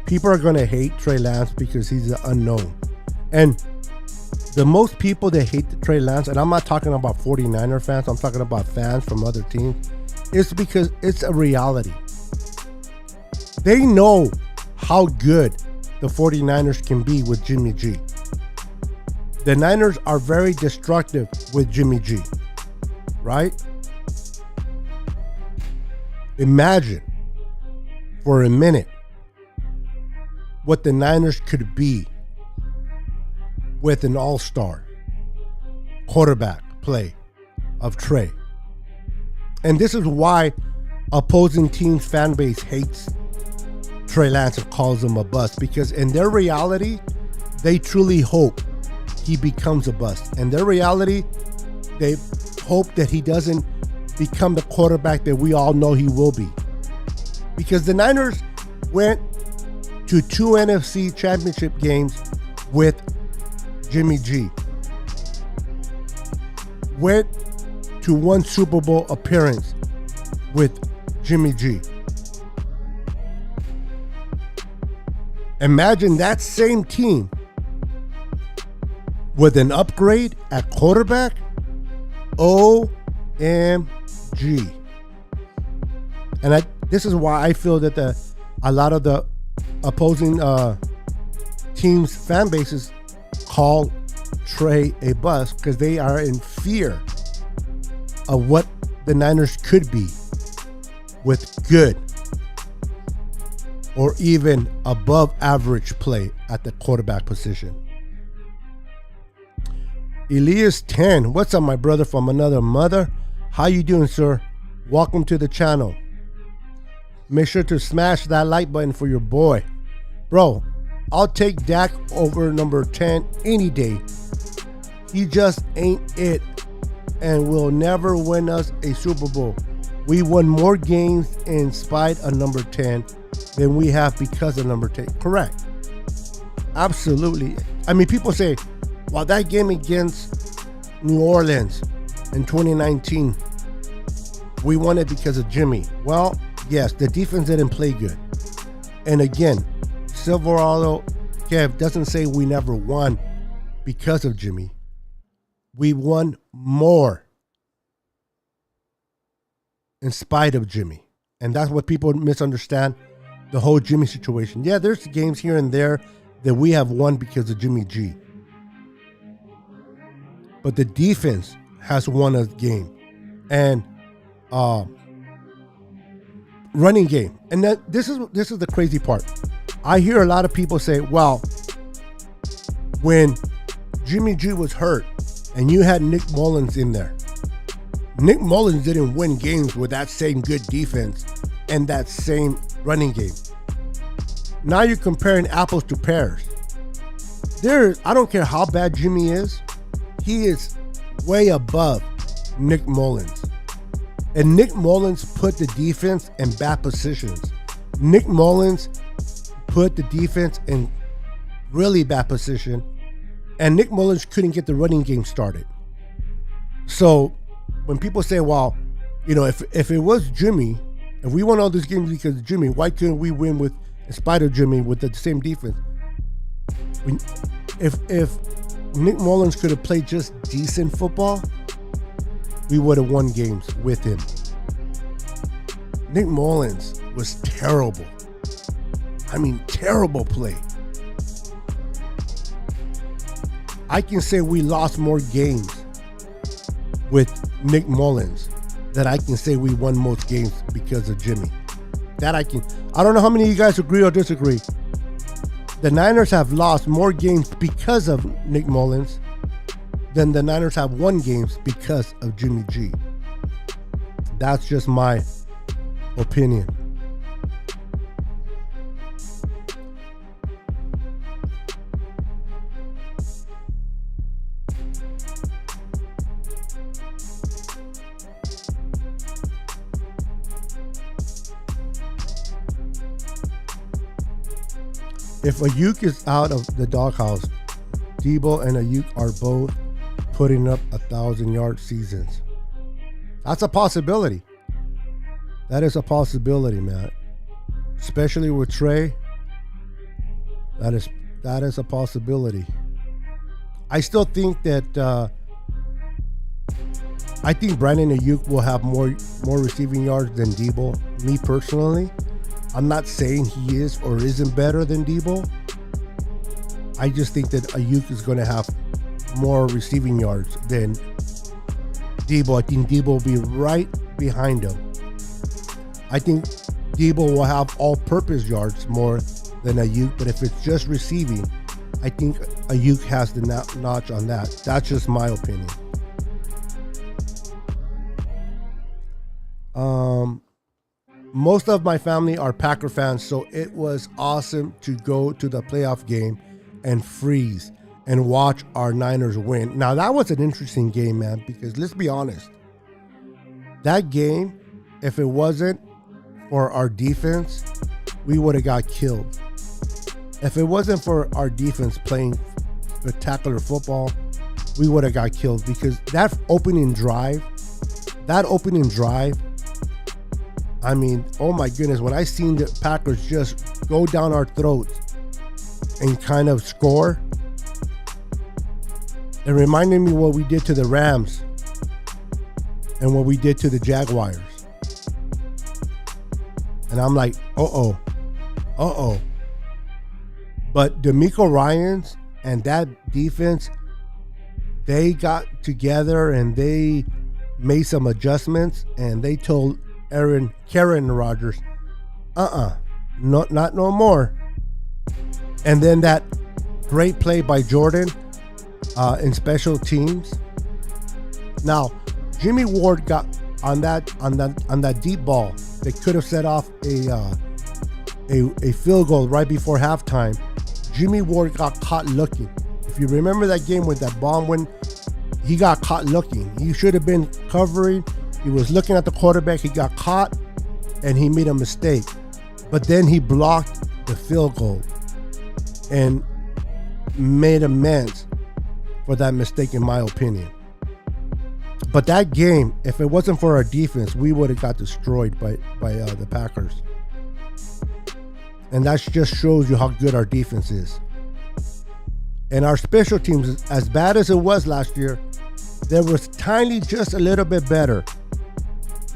People are gonna hate Trey Lance because he's the unknown. And the most people that hate Trey Lance, and I'm not talking about 49er fans, I'm talking about fans from other teams, it's because it's a reality. They know how good the 49ers can be with Jimmy G. The Niners are very destructive with Jimmy G, right? Imagine for a minute what the Niners could be with an all-star quarterback play of Trey. And this is why opposing teams' fan base hates Trey Lance and calls him a bust, because in their reality, they truly hope he becomes a bust. In their reality, they hope that he doesn't become the quarterback that we all know he will be. Because the Niners went to 2 NFC championship games with Jimmy G. Went to 1 Super Bowl appearance with Jimmy G. Imagine that same team with an upgrade at quarterback. OMG. And this is why I feel that a lot of the opposing teams' fan bases call Trey a bust, because they are in fear of what the Niners could be with good or even above average play at the quarterback position. Elias 10, what's up, my brother from another mother? How you doing, sir? Welcome to the channel. Make sure to smash that like button for your boy. Bro, I'll take Dak over number 10 any day. He just ain't it, and will never win us a Super Bowl. We won more games in spite of number 10 than we have because of number 10. Correct. Absolutely. I mean, people say, well, that game against New Orleans in 2019, we won it because of Jimmy. Well, yes, the defense didn't play good. And again, Silverado Kev doesn't say we never won because of Jimmy. We won more in spite of Jimmy. And that's what people misunderstand, the whole Jimmy situation. Yeah, there's games here and there that we have won because of Jimmy G. But the defense has won a game. And running game. And this is the crazy part. I hear a lot of people say, well, when Jimmy G was hurt and you had Nick Mullins in there, Nick Mullins didn't win games with that same good defense and that same running game. Now you're comparing apples to pears. I don't care how bad Jimmy is, he is way above Nick Mullins. And Nick Mullins put the defense in bad positions. Nick Mullins put the defense in really bad position And Nick Mullins couldn't get the running game started. So when people say, well, if it was Jimmy, if we won all these games because of Jimmy, why couldn't we win in spite of Jimmy with the same defense? If Nick Mullins could have played just decent football, we would have won games with him. Nick Mullins was terrible. I mean, terrible play. I can say we lost more games with Nick Mullins than I can say we won most games because of Jimmy. I don't know how many of you guys agree or disagree. The Niners have lost more games because of Nick Mullins than the Niners have won games because of Jimmy G. That's just my opinion. If Ayuk is out of the doghouse, Debo and Ayuk are both putting up 1,000-yard seasons. That's a possibility. That is a possibility, man. Especially with Trey. That is a possibility. I still think that I think Brandon Ayuk will have more receiving yards than Debo. Me personally. I'm not saying he is or isn't better than Debo. I just think that Ayuk is going to have more receiving yards than Debo. I think Debo will be right behind him. I think Debo will have all-purpose yards more than Ayuk, but if it's just receiving, I think Ayuk has the notch on that. That's just my opinion. Most of my family are Packer fans, so it was awesome to go to the playoff game and freeze and watch our Niners win. Now, that was an interesting game, man, because let's be honest. That game, if it wasn't for our defense, we would have got killed. If it wasn't for our defense playing spectacular football, we would have got killed because that opening drive, I mean, oh my goodness, when I seen the Packers just go down our throats and kind of score, it reminded me what we did to the Rams and what we did to the Jaguars. And I'm like, uh-oh. But DeMeco Ryans and that defense, they got together and they made some adjustments and they told Karen Rodgers, not no more. And then that great play by Jordan in special teams. Now, Jimmy Ward got on that deep ball that could have set off a field goal right before halftime. Jimmy Ward got caught looking. If you remember that game when that bomb went, he got caught looking. He should have been covering. He was looking at the quarterback. He got caught, and he made a mistake. But then he blocked the field goal and made amends for that mistake, in my opinion. But that game, if it wasn't for our defense, we would have got destroyed by the Packers. And that just shows you how good our defense is. And our special teams, as bad as it was last year, there was tiny, just a little bit better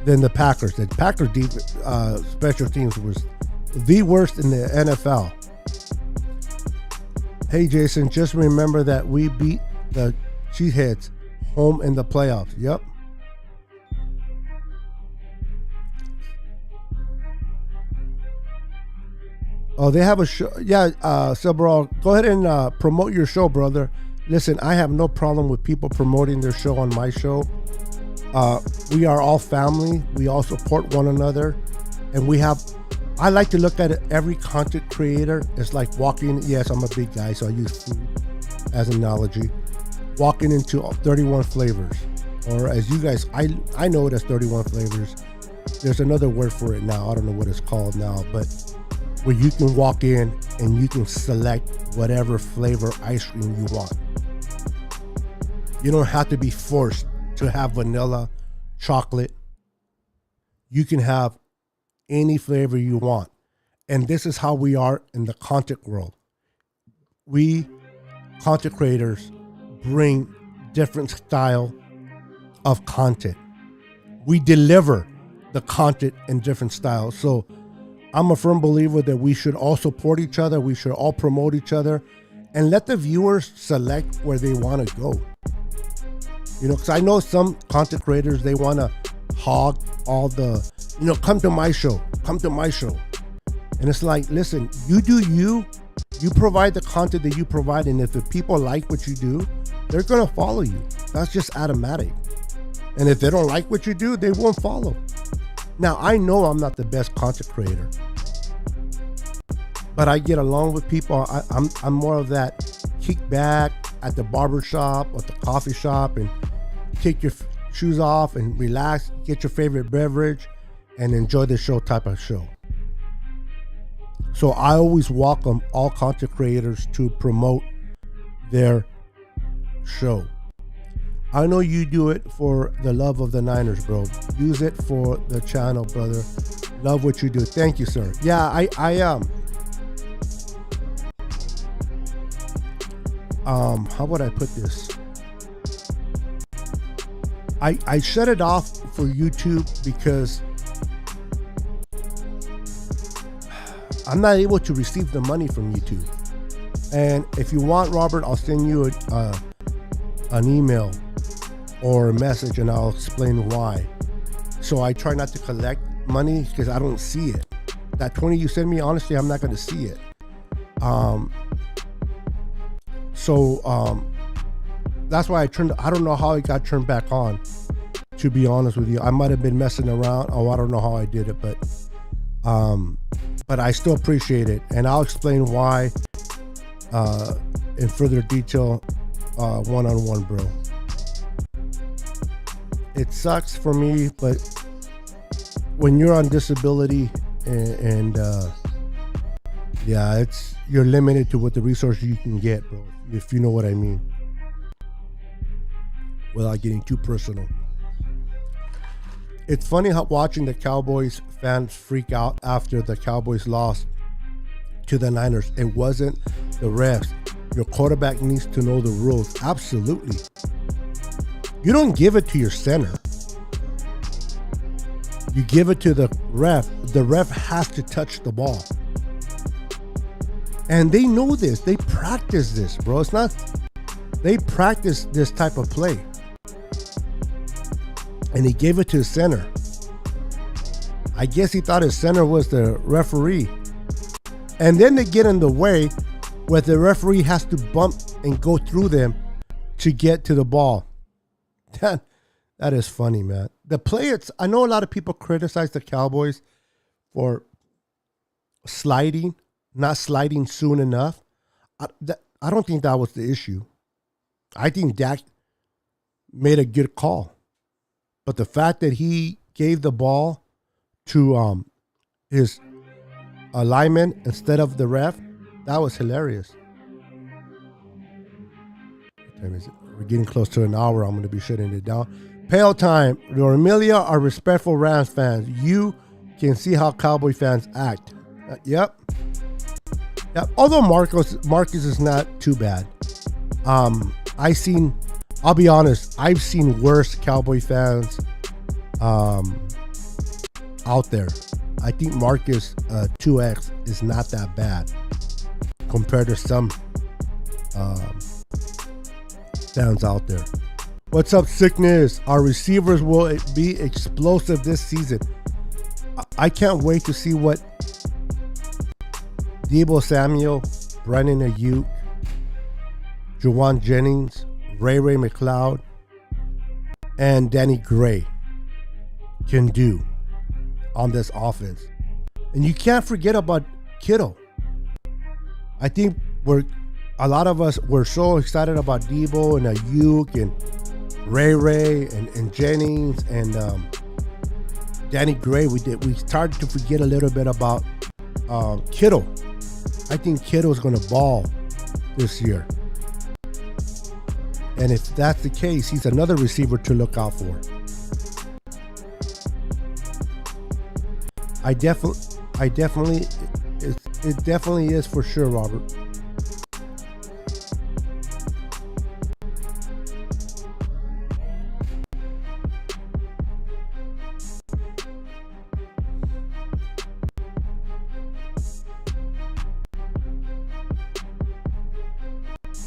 than the Packers. The Packers special teams was the worst in the NFL. Hey Jason, just remember that we beat the Cheeseheads home in the playoffs. Yep. Oh, they have a show. Yeah, Silverall, go ahead and promote your show, brother. Listen, I have no problem with people promoting their show on my show. We are all family. We all support one another. And I like to look at it, every content creator is like walking, yes, I'm a big guy, so I use food as an analogy. Walking into 31 flavors. Or as you guys, I know it as 31 flavors. There's another word for it now. I don't know what it's called now, but where you can walk in and you can select whatever flavor ice cream you want. You don't have to be forced to have vanilla, chocolate. You can have any flavor you want. And this is how we are in the content world. We content creators bring different style of content. We deliver the content in different styles. So I'm a firm believer that we should all support each other. We should all promote each other and let the viewers select where they want to go. You know, because I know some content creators, they want to hog all the, come to my show, come to my show. And it's like, listen, you do you provide the content that you provide. And if the people like what you do, they're going to follow you. That's just automatic. And if they don't like what you do, they won't follow. Now, I know I'm not the best content creator, but I get along with people. I'm more of that kick back at the barber shop or the coffee shop and take your shoes off and relax, get your favorite beverage, and enjoy the show type of show. So I always welcome all content creators to promote their show. I know you do it for the love of the Niners, bro. Use it for the channel, brother. Love what you do. Thank you, sir. Yeah, I how would I put this? I shut it off for YouTube because I'm not able to receive the money from YouTube. And if you want, Robert, I'll send you an email or a message and I'll explain why. So I try not to collect money because I don't see it. That 20 you send me, honestly, I'm not going to see it. That's why I don't know how it got turned back on, to be honest with you. I might have been messing around. I don't know how I did it, but I still appreciate it. And I'll explain why in further detail one-on-one, bro. It sucks for me, but when you're on disability and you're limited to what the resources you can get, bro, if you know what I mean, without getting too personal. It's funny how watching the Cowboys fans freak out after the Cowboys lost to the Niners. It wasn't the refs. Your quarterback needs to know the rules. Absolutely. You don't give it to your center. You give it to the ref. The ref has to touch the ball. And they know this. They practice this, bro. It's not, they practice this type of play. And he gave it to his center. I guess he thought his center was the referee. And then they get in the way where the referee has to bump and go through them to get to the ball. That is funny, man. The play, I know a lot of people criticize the Cowboys for sliding, not sliding soon enough. I don't think that was the issue. I think Dak made a good call. But the fact that he gave the ball to his lineman instead of the ref, that was hilarious. What time is it? We're getting close to an hour. I'm going to be shutting it down. Pale time. The Amelia are respectful Rams fans. You can see how Cowboy fans act. Yep. Although Marcus is not too bad. I'll be honest, I've seen worse Cowboy fans out there. I think Marcus 2X is not that bad compared to some fans out there. What's up, Sickness? Our receivers will be explosive this season. I can't wait to see what Deebo Samuel, Brandon Ayuk, Juwan Jennings, Ray McLeod, and Danny Gray can do on this offense. And you can't forget about Kittle. I think a lot of us were so excited about Deebo and Ayuk and Ray and Jennings and Danny Gray. We started to forget a little bit about Kittle. I think Kittle's going to ball this year. And if that's the case, he's another receiver to look out for. It definitely is for sure, Robert.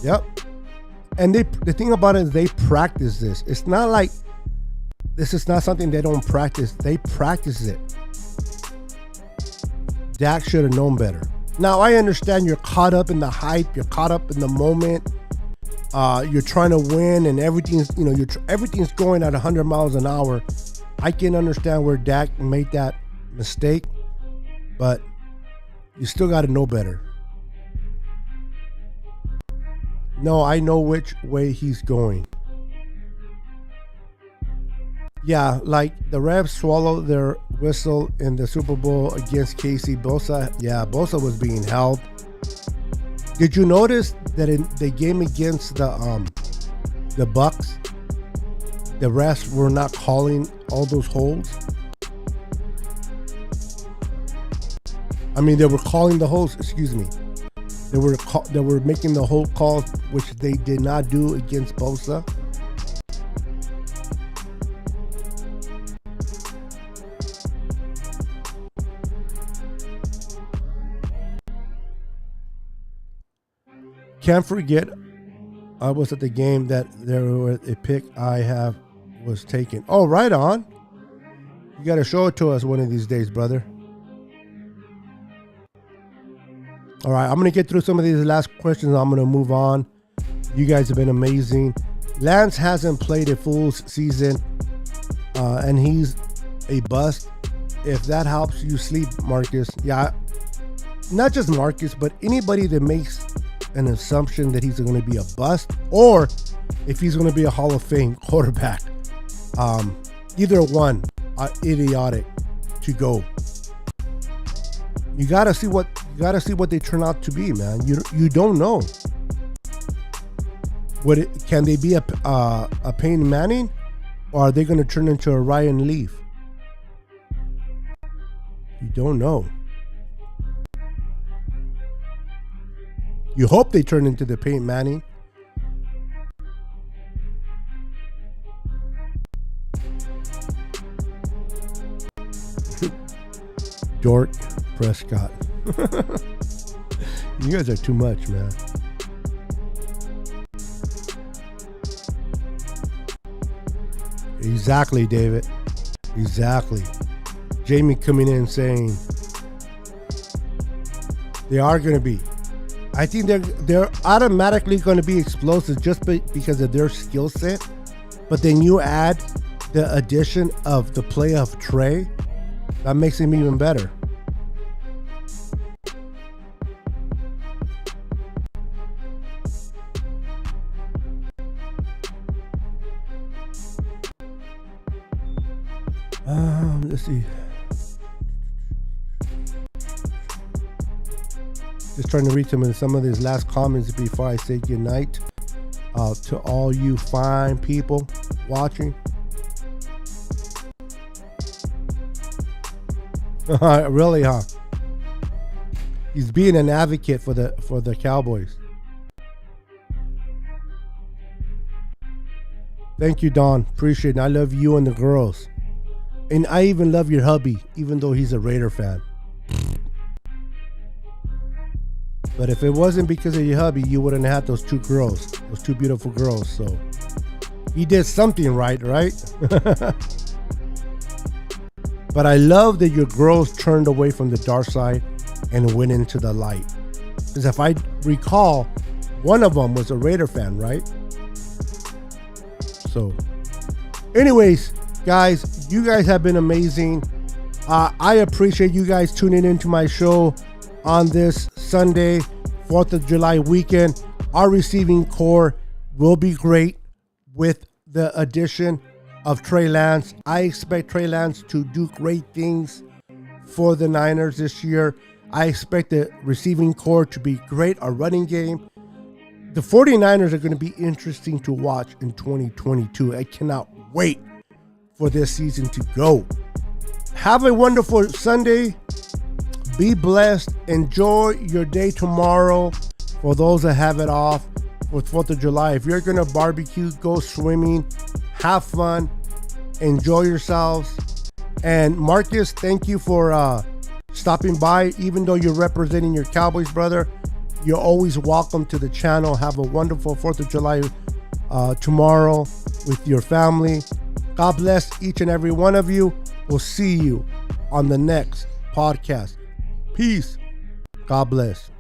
Yep. And the thing about it is they practice this. It's not like this is not something they don't practice. They practice it. Dak should have known better. Now, I understand you're caught up in the hype. You're caught up in the moment. You're trying to win and everything's, everything's going at 100 miles an hour. I can understand where Dak made that mistake, but you still got to know better. No, I know which way he's going. Yeah, like the refs swallowed their whistle in the Super Bowl against Casey Bosa. Yeah, Bosa was being held. Did you notice that in the game against the Bucks, the refs were not calling all those holds? I mean, they were calling the holds. Excuse me. They were making the hold calls, which they did not do against Bosa. Can't forget, I was at the game that there was a pick was taken. Oh, right on. You got to show it to us one of these days, brother. All right, I'm going to get through some of these last questions. I'm going to move on. You guys have been amazing. Lance hasn't played a full season, and he's a bust. If that helps you sleep, Marcus. Yeah, not just Marcus, but anybody that makes an assumption that he's going to be a bust, or if he's going to be a Hall of Fame quarterback. Either one are idiotic to go. You gotta see what they turn out to be, man. You don't know. Can they be a Peyton Manning, or are they going to turn into a Ryan Leaf? You don't know. You hope they turn into the Peyton Manning. Dork Prescott. You guys are too much, man. Exactly, David. Exactly. Jamie coming in saying they are going to be. I think they're automatically going to be explosive just because of their skill set. But then you add the addition of the play of Trey, that makes him even better. Let's see. Just trying to read some of these last comments before I say goodnight to all you fine people watching. Really, huh? He's being an advocate for the Cowboys. Thank you, Don. Appreciate it. I love you and the girls. And I even love your hubby, even though he's a Raider fan. But if it wasn't because of your hubby, you wouldn't have had those two beautiful girls. So he did something right? But I love that your girls turned away from the dark side and went into the light. Because if I recall, one of them was a Raider fan, right? So, anyways, guys, you guys have been amazing. I appreciate you guys tuning into my show on this Sunday, 4th of July weekend. Our receiving core will be great with the addition of Trey Lance. I expect Trey Lance to do great things for the Niners this year. I expect the receiving core to be great, our running game. The 49ers are going to be interesting to watch in 2022. I cannot wait for this season to go. Have a wonderful Sunday. Be blessed. Enjoy your day tomorrow for those that have it off for 4th of July. If you're going to barbecue, go swimming, have fun, enjoy yourselves. And Marcus, thank you for stopping by. Even though you're representing your Cowboys, brother, you're always welcome to the channel. Have a wonderful 4th of July tomorrow with your family. God bless each and every one of you. We'll see you on the next podcast. Peace. God bless.